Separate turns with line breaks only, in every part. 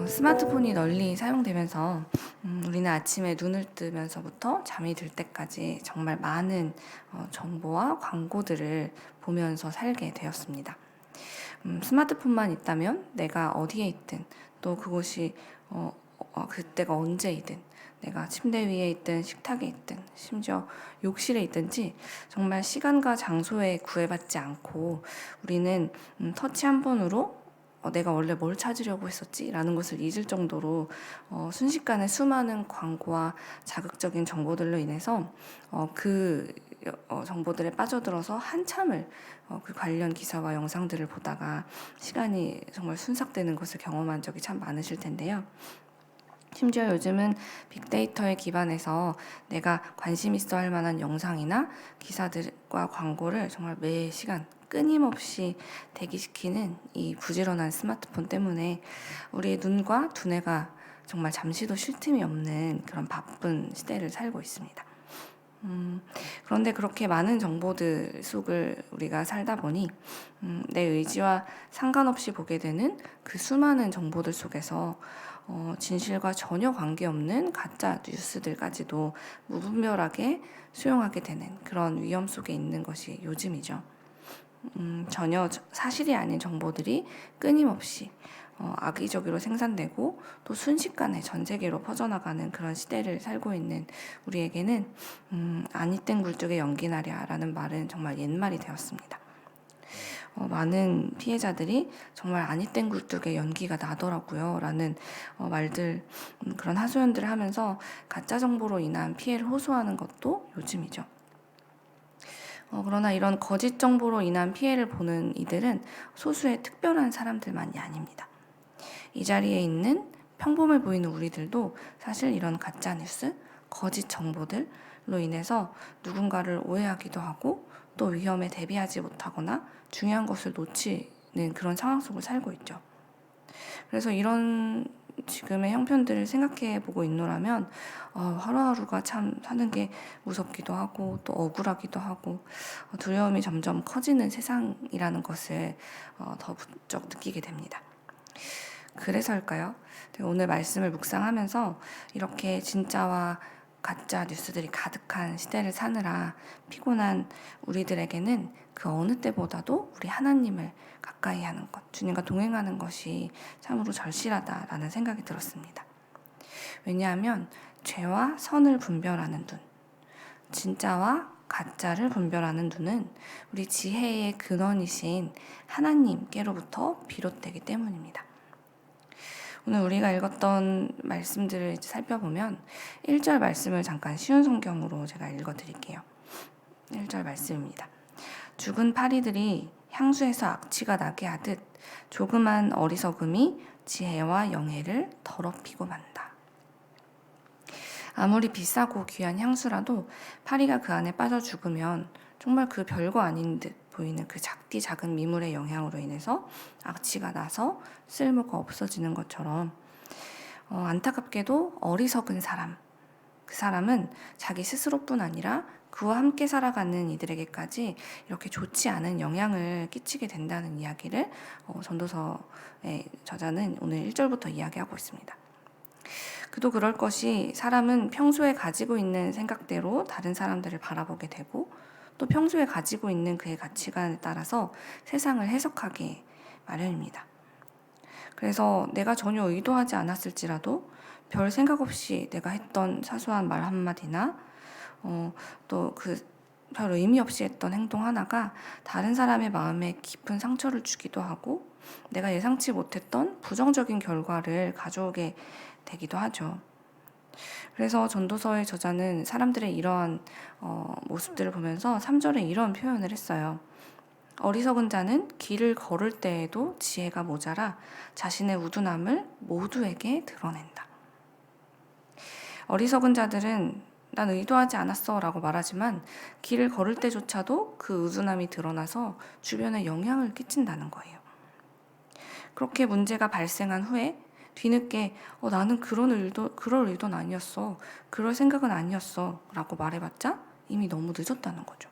스마트폰이 널리 사용되면서 우리는 아침에 눈을 뜨면서부터 잠이 들 때까지 정말 많은 정보와 광고들을 보면서 살게 되었습니다. 스마트폰만 있다면 내가 어디에 있든 또 그곳이 그때가 언제이든 내가 침대 위에 있든 식탁에 있든 심지어 욕실에 있든지 정말 시간과 장소에 구애받지 않고 우리는 터치 한 번으로 내가 원래 뭘 찾으려고 했었지? 라는 것을 잊을 정도로 순식간에 수많은 광고와 자극적인 정보들로 인해서 그 정보들에 빠져들어서 한참을 그 관련 기사와 영상들을 보다가 시간이 정말 순삭되는 것을 경험한 적이 참 많으실 텐데요. 심지어 요즘은 빅데이터에 기반해서 내가 관심 있어 할 만한 영상이나 기사들과 광고를 정말 매 시간 끊임없이 대기시키는 이 부지런한 스마트폰 때문에 우리의 눈과 두뇌가 정말 잠시도 쉴 틈이 없는 그런 바쁜 시대를 살고 있습니다. 그런데 그렇게 많은 정보들 속을 우리가 살다 보니 내 의지와 상관없이 보게 되는 그 수많은 정보들 속에서 진실과 전혀 관계없는 가짜 뉴스들까지도 무분별하게 수용하게 되는 그런 위험 속에 있는 것이 요즘이죠. 전혀 사실이 아닌 정보들이 끊임없이 악의적으로 생산되고 또 순식간에 전 세계로 퍼져나가는 그런 시대를 살고 있는 우리에게는 아니 땐 굴뚝에 연기 나랴라는 말은 정말 옛말이 되었습니다. 많은 피해자들이 정말 아니 땐 굴뚝에 연기가 나더라고요 라는 말들, 그런 하소연들을 하면서 가짜 정보로 인한 피해를 호소하는 것도 요즘이죠. 그러나 이런 거짓 정보로 인한 피해를 보는 이들은 소수의 특별한 사람들만이 아닙니다. 이 자리에 있는 평범해 보이는 우리들도 사실 이런 가짜 뉴스, 거짓 정보들로 인해서 누군가를 오해하기도 하고 또 위험에 대비하지 못하거나 중요한 것을 놓치는 그런 상황 속을 살고 있죠. 그래서 이런 지금의 형편들을 생각해 보고 있노라면 하루하루가 참 사는 게 무섭기도 하고 또 억울하기도 하고 두려움이 점점 커지는 세상이라는 것을 더 부쩍 느끼게 됩니다. 그래서일까요? 오늘 말씀을 묵상하면서 이렇게 진짜와 가짜 뉴스들이 가득한 시대를 사느라 피곤한 우리들에게는 그 어느 때보다도 우리 하나님을 가까이 하는 것, 주님과 동행하는 것이 참으로 절실하다라는 생각이 들었습니다. 왜냐하면 죄와 선을 분별하는 눈, 진짜와 가짜를 분별하는 눈은 우리 지혜의 근원이신 하나님께로부터 비롯되기 때문입니다. 오늘 우리가 읽었던 말씀들을 살펴보면 1절 말씀을 잠깐 쉬운 성경으로 제가 읽어드릴게요. 1절 말씀입니다. 죽은 파리들이 향수에서 악취가 나게 하듯 조그만 어리석음이 지혜와 영예를 더럽히고 만다. 아무리 비싸고 귀한 향수라도 파리가 그 안에 빠져 죽으면 정말 그 별거 아닌 듯 보이는 그 작디 작은 미물의 영향으로 인해서 악취가 나서 쓸모가 없어지는 것처럼 안타깝게도 어리석은 사람, 그 사람은 자기 스스로뿐 아니라 그와 함께 살아가는 이들에게까지 이렇게 좋지 않은 영향을 끼치게 된다는 이야기를 전도서의 저자는 오늘 1절부터 이야기하고 있습니다. 그도 그럴 것이 사람은 평소에 가지고 있는 생각대로 다른 사람들을 바라보게 되고 또 평소에 가지고 있는 그의 가치관에 따라서 세상을 해석하게 마련입니다. 그래서 내가 전혀 의도하지 않았을지라도 별 생각 없이 내가 했던 사소한 말 한마디나 또 그 별 의미 없이 했던 행동 하나가 다른 사람의 마음에 깊은 상처를 주기도 하고 내가 예상치 못했던 부정적인 결과를 가져오게 되기도 하죠. 그래서 전도서의 저자는 사람들의 이러한 모습들을 보면서 3절에 이런 표현을 했어요. 어리석은 자는 길을 걸을 때에도 지혜가 모자라 자신의 우둔함을 모두에게 드러낸다. 어리석은 자들은 난 의도하지 않았어 라고 말하지만 길을 걸을 때조차도 그 우둔함이 드러나서 주변에 영향을 끼친다는 거예요. 그렇게 문제가 발생한 후에 뒤늦게 나는 그럴 의도는 아니었어. 그럴 생각은 아니었어 라고 말해봤자 이미 너무 늦었다는 거죠.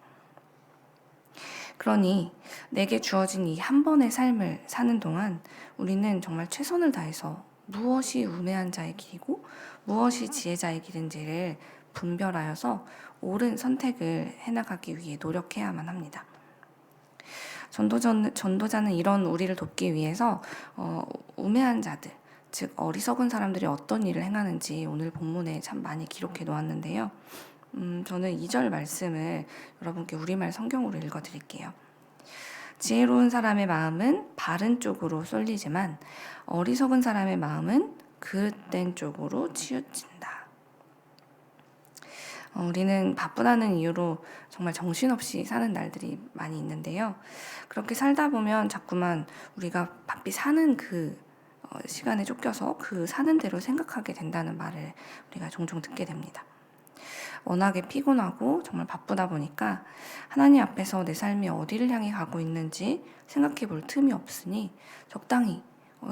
그러니 내게 주어진 이 한 번의 삶을 사는 동안 우리는 정말 최선을 다해서 무엇이 우매한 자의 길이고 무엇이 지혜자의 길인지를 분별하여서 옳은 선택을 해나가기 위해 노력해야만 합니다. 전도자는 이런 우리를 돕기 위해서 우매한 자들, 즉 어리석은 사람들이 어떤 일을 행하는지 오늘 본문에 참 많이 기록해 놓았는데요. 저는 2절 말씀을 여러분께 우리말 성경으로 읽어드릴게요. 지혜로운 사람의 마음은 바른 쪽으로 쏠리지만 어리석은 사람의 마음은 그릇된 쪽으로 치우친다. 우리는 바쁘다는 이유로 정말 정신없이 사는 날들이 많이 있는데요. 그렇게 살다 보면 자꾸만 우리가 바삐 사는 그 시간에 쫓겨서 그 사는 대로 생각하게 된다는 말을 우리가 종종 듣게 됩니다. 워낙에 피곤하고 정말 바쁘다 보니까 하나님 앞에서 내 삶이 어디를 향해 가고 있는지 생각해 볼 틈이 없으니 적당히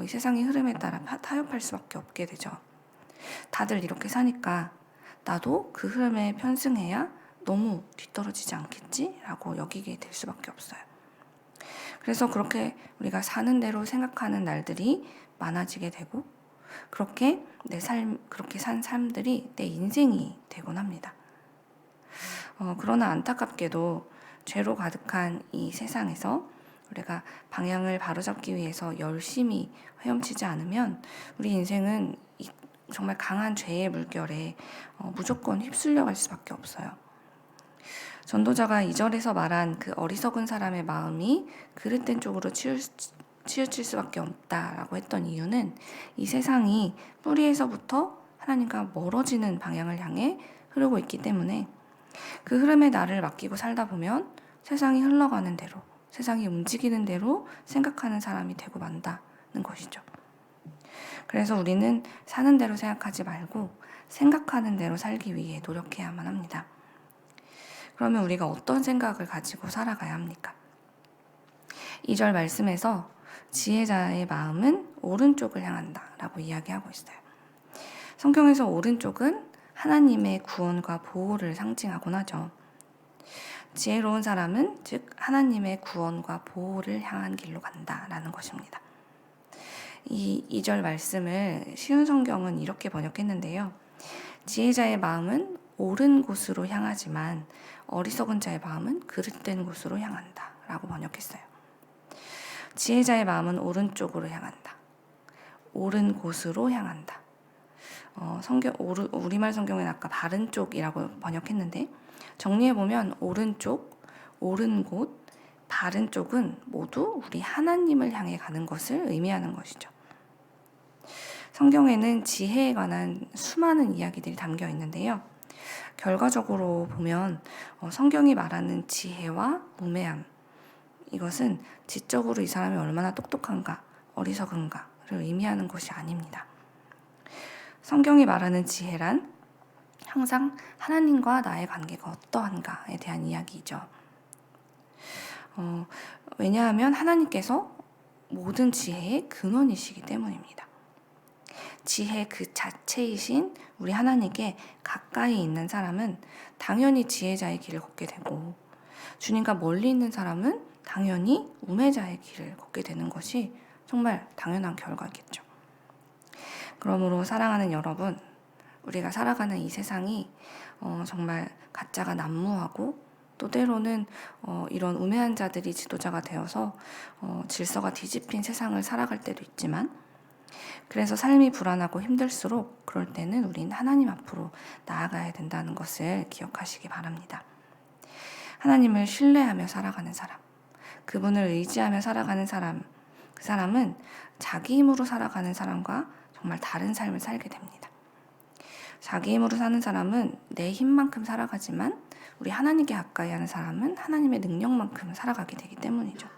이 세상의 흐름에 따라 타협할 수밖에 없게 되죠. 다들 이렇게 사니까 나도 그 흐름에 편승해야 너무 뒤떨어지지 않겠지? 라고 여기게 될 수밖에 없어요. 그래서 그렇게 우리가 사는 대로 생각하는 날들이 많아지게 되고 그렇게 산 삶들이 내 인생이 되곤 합니다. 그러나 안타깝게도 죄로 가득한 이 세상에서 우리가 방향을 바로잡기 위해서 열심히 헤엄치지 않으면 우리 인생은 정말 강한 죄의 물결에 무조건 휩쓸려 갈 수밖에 없어요. 전도자가 2절에서 말한 그 어리석은 사람의 마음이 그릇된 쪽으로 치우칠 수밖에 없다라고 했던 이유는 이 세상이 뿌리에서부터 하나님과 멀어지는 방향을 향해 흐르고 있기 때문에 그 흐름에 나를 맡기고 살다 보면 세상이 흘러가는 대로, 세상이 움직이는 대로 생각하는 사람이 되고 만다는 것이죠. 그래서 우리는 사는 대로 생각하지 말고 생각하는 대로 살기 위해 노력해야만 합니다. 그러면 우리가 어떤 생각을 가지고 살아가야 합니까? 2절 말씀에서 지혜자의 마음은 오른쪽을 향한다 라고 이야기하고 있어요. 성경에서 오른쪽은 하나님의 구원과 보호를 상징하곤 하죠. 지혜로운 사람은 즉 하나님의 구원과 보호를 향한 길로 간다라는 것입니다. 이 2절 말씀을 쉬운 성경은 이렇게 번역했는데요. 지혜자의 마음은 옳은 곳으로 향하지만 어리석은 자의 마음은 그릇된 곳으로 향한다 라고 번역했어요. 지혜자의 마음은 오른쪽으로 향한다. 옳은 곳으로 향한다. 우리말 성경에는 아까 바른 쪽이라고 번역했는데 정리해보면 오른쪽, 옳은 곳, 바른 쪽은 모두 우리 하나님을 향해 가는 것을 의미하는 것이죠. 성경에는 지혜에 관한 수많은 이야기들이 담겨 있는데요. 결과적으로 보면 성경이 말하는 지혜와 우매함, 이것은 지적으로 이 사람이 얼마나 똑똑한가, 어리석은가를 의미하는 것이 아닙니다. 성경이 말하는 지혜란 항상 하나님과 나의 관계가 어떠한가에 대한 이야기이죠. 왜냐하면 하나님께서 모든 지혜의 근원이시기 때문입니다. 지혜 그 자체이신 우리 하나님께 가까이 있는 사람은 당연히 지혜자의 길을 걷게 되고 주님과 멀리 있는 사람은 당연히 우매자의 길을 걷게 되는 것이 정말 당연한 결과겠죠. 그러므로 사랑하는 여러분, 우리가 살아가는 이 세상이 정말 가짜가 난무하고 또 때로는 이런 우매한 자들이 지도자가 되어서 질서가 뒤집힌 세상을 살아갈 때도 있지만 그래서 삶이 불안하고 힘들수록 그럴 때는 우린 하나님 앞으로 나아가야 된다는 것을 기억하시기 바랍니다. 하나님을 신뢰하며 살아가는 사람, 그분을 의지하며 살아가는 사람, 그 사람은 자기 힘으로 살아가는 사람과 정말 다른 삶을 살게 됩니다. 자기 힘으로 사는 사람은 내 힘만큼 살아가지만 우리 하나님께 가까이 하는 사람은 하나님의 능력만큼 살아가게 되기 때문이죠.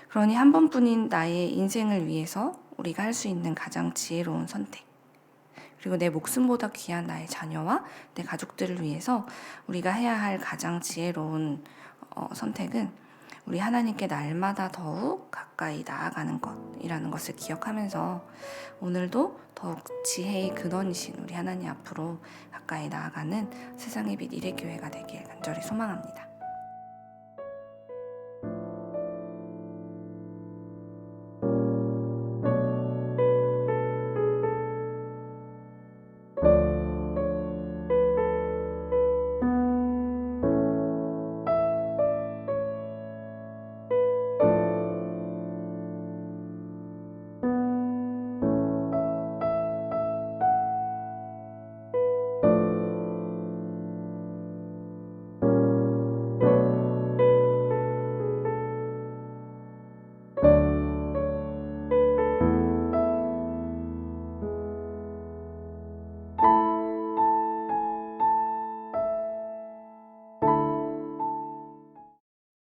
그러니 한 번뿐인 나의 인생을 위해서 우리가 할 수 있는 가장 지혜로운 선택, 그리고 내 목숨보다 귀한 나의 자녀와 내 가족들을 위해서 우리가 해야 할 가장 지혜로운 선택은 우리 하나님께 날마다 더욱 가까이 나아가는 것이라는 것을 기억하면서 오늘도 더욱 지혜의 근원이신 우리 하나님 앞으로 가까이 나아가는 세상의 빛 이레교회가 되길 간절히 소망합니다.